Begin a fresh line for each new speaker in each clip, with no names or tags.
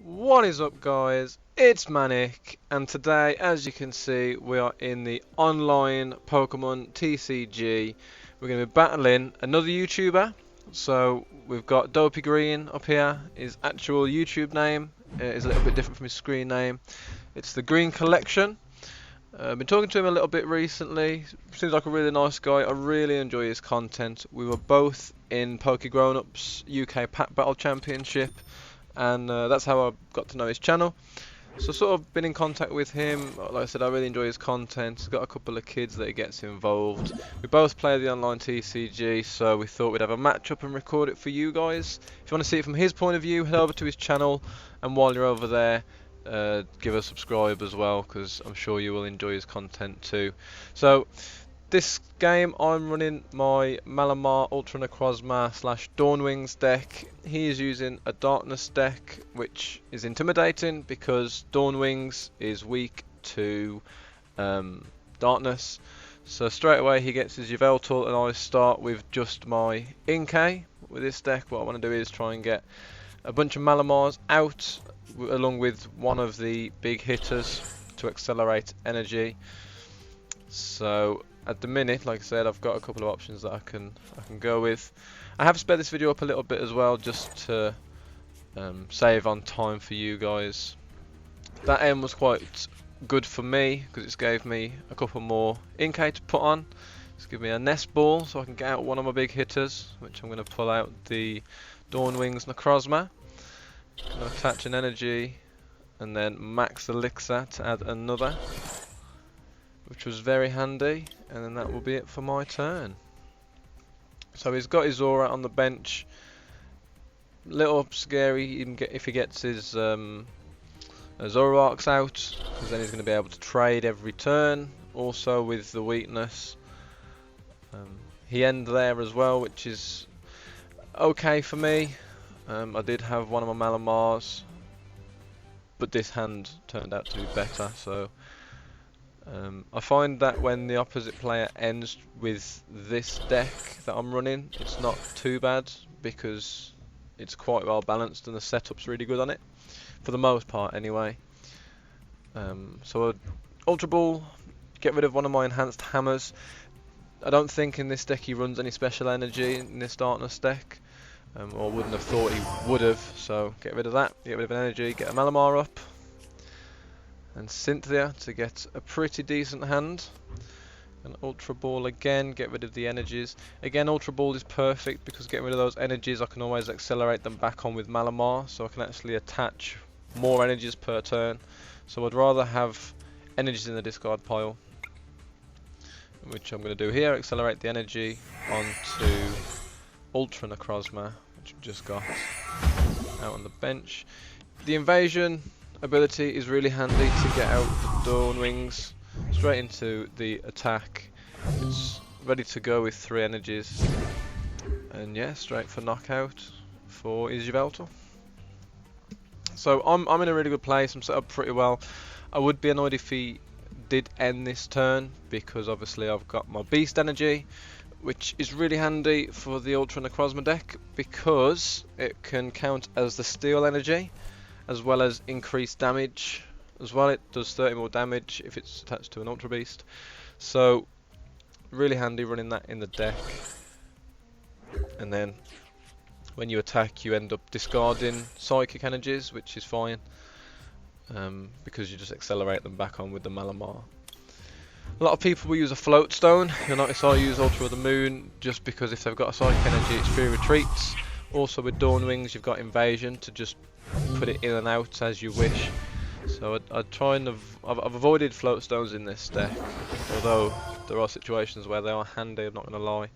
What is up, guys? It's Manic, and today, as you can see, we are in the online Pokemon TCG. We're going to be battling another YouTuber. So we've got Dopey Green up here. His actual YouTube name is a little bit different from his screen name. It's the Green Collection. I've been talking to him a little bit recently. Seems like a really nice guy. I really enjoy his content. We were both in Pokegrown Ups UK Pack Battle Championship, and that's how I got to know his channel. So sort of been in contact with him. Like I said, I really enjoy his content. He's got a couple of kids that he gets involved. We both play the online TCG, so we thought we'd have a match up and record it for you guys. If you want to see it from his point of view, head over to his channel, and while you're over there, give a subscribe as well, because I'm sure you will enjoy his content too. So this game, I'm running my Malamar Ultra Necrozma / Dawnwings deck. He is using a Darkness deck, which is intimidating because Dawnwings is weak to Darkness. So straight away he gets his Yveltal, and I start with just my Inkay. With this deck, what I want to do is try and get a bunch of Malamars out, along with one of the big hitters to accelerate energy. So at the minute, like I said, I've got a couple of options that I can go with. I have sped this video up a little bit as well, just to save on time for you guys. That end was quite good for me because it's gave me a couple more Inkay to put on. It's give me a Nest Ball so I can get out one of my big hitters, which I'm going to pull out the Dawnwings Necrozma. I'm going to attach an energy and then max Elixir to add another, which was very handy, and then that will be it for my turn. So he's got his Aura on the bench. Little scary even if he gets his Zoroarks out, because then he's going to be able to trade every turn. Also with the weakness, he end there as well, which is okay for me. I did have one of my Malamars, but this hand turned out to be better, so I find that when the opposite player ends with this deck that I'm running, it's not too bad because it's quite well balanced and the setup's really good on it, for the most part anyway. So Ultra Ball, get rid of one of my enhanced hammers. I don't think in this deck he runs any special energy in this Darkness deck, or wouldn't have thought he would have, so get rid of that, get rid of an energy, get a Malamar up, and Cynthia to get a pretty decent hand. An Ultra Ball again, get rid of the energies. Again, Ultra Ball is perfect because getting rid of those energies, I can always accelerate them back on with Malamar, so I can actually attach more energies per turn. So I'd rather have energies in the discard pile, which I'm going to do here, accelerate the energy onto Ultra Necrozma, which we just got out on the bench. The invasion ability is really handy to get out the Dawnwings straight into the attack. It's ready to go with 3 energies, and yeah, straight for knockout for his Yveltal. So I'm in a really good place. I'm set up pretty well. I would be annoyed if he did end this turn, because obviously I've got my Beast Energy, which is really handy for the Ultra Necrozma deck because it can count as the Steel Energy as well as increased damage as well. It does 30 more damage if it's attached to an Ultra Beast, so really handy running that in the deck. And then when you attack, you end up discarding Psychic Energies, which is fine, because you just accelerate them back on with the Malamar. A lot of people will use a Float Stone. You'll notice I use Ultra of the Moon just because if they've got a Psychic Energy, it's free retreats. Also with Dawnwings, you've got Invasion to just put it in and out as you wish. So I'd try and I've avoided Float Stones in this deck, although there are situations where they are handy, I'm not going to lie.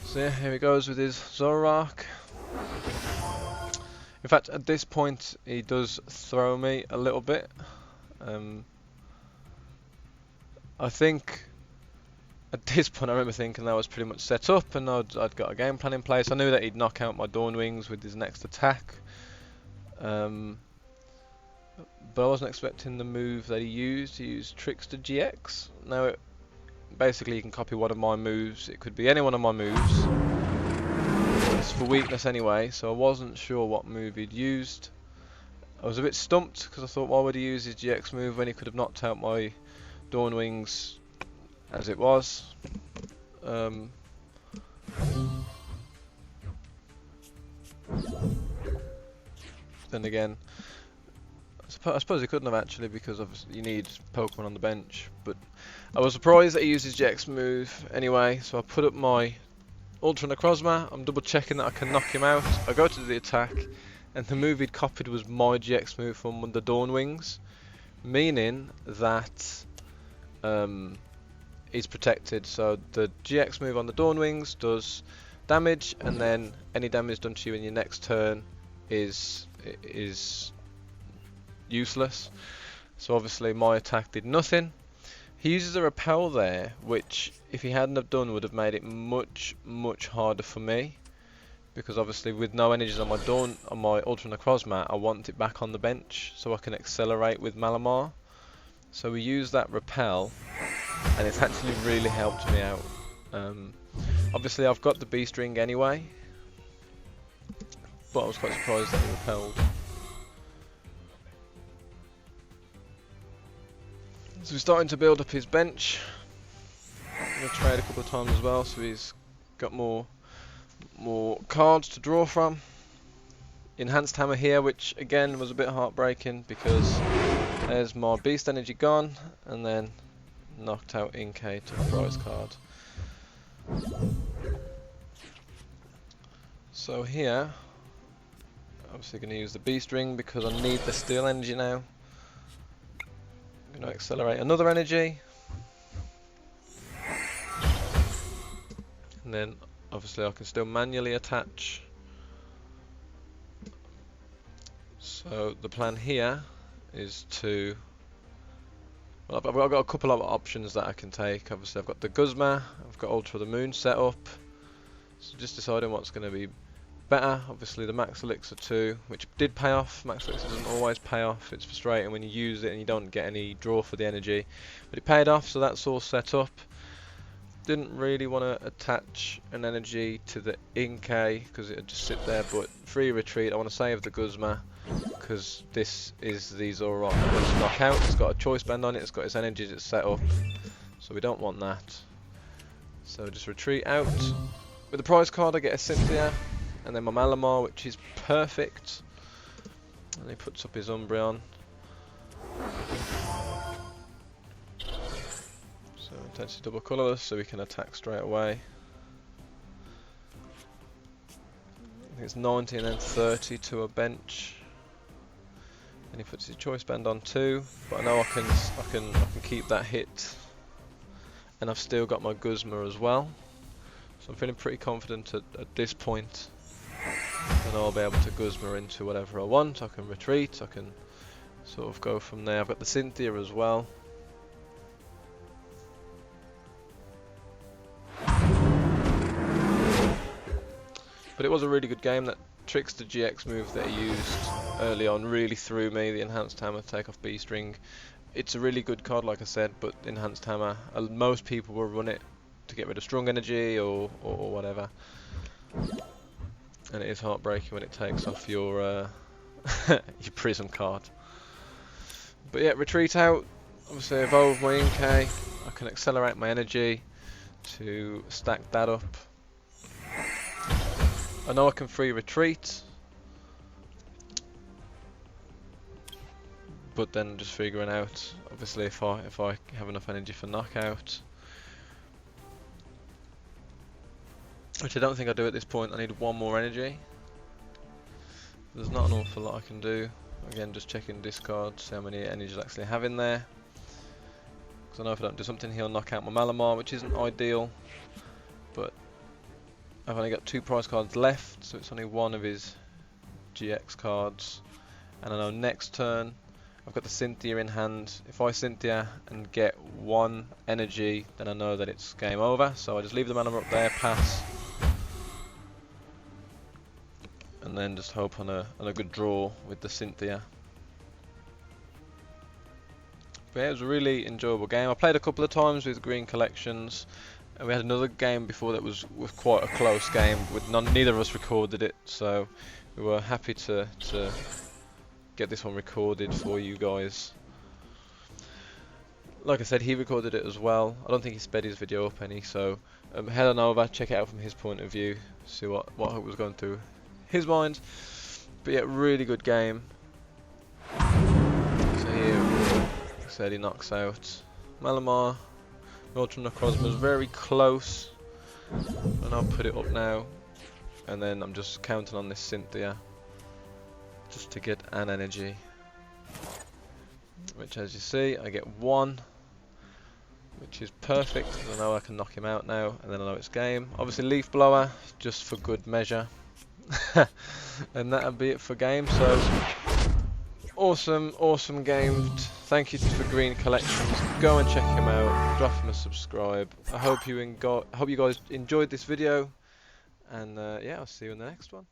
So yeah, here he goes with his Zoroark. In fact, at this point he does throw me a little bit. I think at this point I remember thinking that was pretty much set up and I'd got a game plan in place. I knew that he'd knock out my Dawnwings with his next attack, but I wasn't expecting the move that he used. He used Trickster GX. Now basically you can copy one of my moves. It could be any one of my moves. a weakness anyway, so I wasn't sure what move he'd used. I was a bit stumped because I thought, why would he use his GX move when he could have knocked out my Dawn Wings as it was. Then again, I suppose he couldn't have actually, because obviously you need Pokemon on the bench, but I was surprised that he used his GX move anyway, so I put up my Ultra Necrozma. I'm double checking that I can knock him out. I go to the attack, and the move he'd copied was my GX move from the Dawn Wings, meaning that he's protected. So the GX move on the Dawn Wings does damage, and then any damage done to you in your next turn is useless. So obviously my attack did nothing. He uses a repel there, which if he hadn't have done would have made it much harder for me, because obviously with no energies on my Ultra Necrozma, I want it back on the bench so I can accelerate with Malamar. So we use that repel, and it's actually really helped me out. Obviously I've got the beast ring anyway, but I was quite surprised that he repelled. So we're starting to build up his bench. I'm going to trade a couple of times as well, so he's got more cards to draw from. Enhanced Hammer here, which again was a bit heartbreaking because there's my Beast Energy gone, and then knocked out Inkay to a prize card. So here, obviously going to use the Beast Ring because I need the Steel Energy now. I'm going to accelerate another energy, and then obviously I can still manually attach. So the plan here is to, well, I've got a couple of options that I can take. Obviously I've got the Guzma, I've got Ultra the Moon set up, so just deciding what's going to be better. Obviously the Max Elixir 2, which did pay off. Max Elixir doesn't always pay off, it's frustrating when you use it and you don't get any draw for the energy, but it paid off, so that's all set up. Didn't really want to attach an energy to the Inkay because it would just sit there, but free retreat, I want to save the Guzma because this is the Zoroark first knockout. It's got a choice band on it, it's got its energies, it's set up, so we don't want that. So just retreat out. With the prize card I get a Cynthia, and then my Malamar, which is perfect, and he puts up his Umbreon. So intensity double colourless, so we can attack straight away. I think it's 90 and then 30 to a bench. And he puts his choice band on too, but I know I can keep that hit. And I've still got my Guzma as well, so I'm feeling pretty confident at this point. And I'll be able to Guzma into whatever I want. I can retreat, I can sort of go from there. I've got the Cynthia as well. But it was a really good game. That Trickster GX move that he used early on really threw me. The Enhanced Hammer, take off Beast Ring. It's a really good card, like I said, but Enhanced Hammer, most people will run it to get rid of Strong Energy or whatever. And it is heartbreaking when it takes off your your Prism card. But yeah, retreat out. Obviously evolve my Inkay. I can accelerate my energy to stack that up. I know I can free retreat, but then just figuring out, obviously if I have enough energy for knockout, which I don't think I do at this point. I need one more energy. There's not an awful lot I can do. Again, just checking discard, see how many energies I actually have in there. Because I know if I don't do something, he'll knock out my Malamar, which isn't ideal. But I've only got 2 prize cards left, so it's only one of his GX cards. And I know next turn, I've got the Cynthia in hand. If I Cynthia and get 1 energy, then I know that it's game over. So I just leave the Malamar up there, pass. And then just hope on a good draw with the Cynthia. But yeah, it was a really enjoyable game. I played a couple of times with green collections. And we had another game before that was quite a close game. With neither of us recorded it, so we were happy to get this one recorded for you guys. Like I said, he recorded it as well. I don't think he sped his video up any, so head on over, check it out from his point of view, see what was going through his mind. But yeah, really good game. So here, like I said, he knocks out Malamar. Ultra Necrozma's very close, and I'll put it up now. And then I'm just counting on this Cynthia just to get an energy. Which, as you see, I get 1. Which is perfect, because I know I can knock him out now, and then I know it's game. Obviously Leaf Blower, just for good measure. And that'll be it for game, so awesome game. Thank you for Green Collections. Go and check him out, drop him a subscribe. I hope you guys enjoyed this video, and yeah, I'll see you in the next one.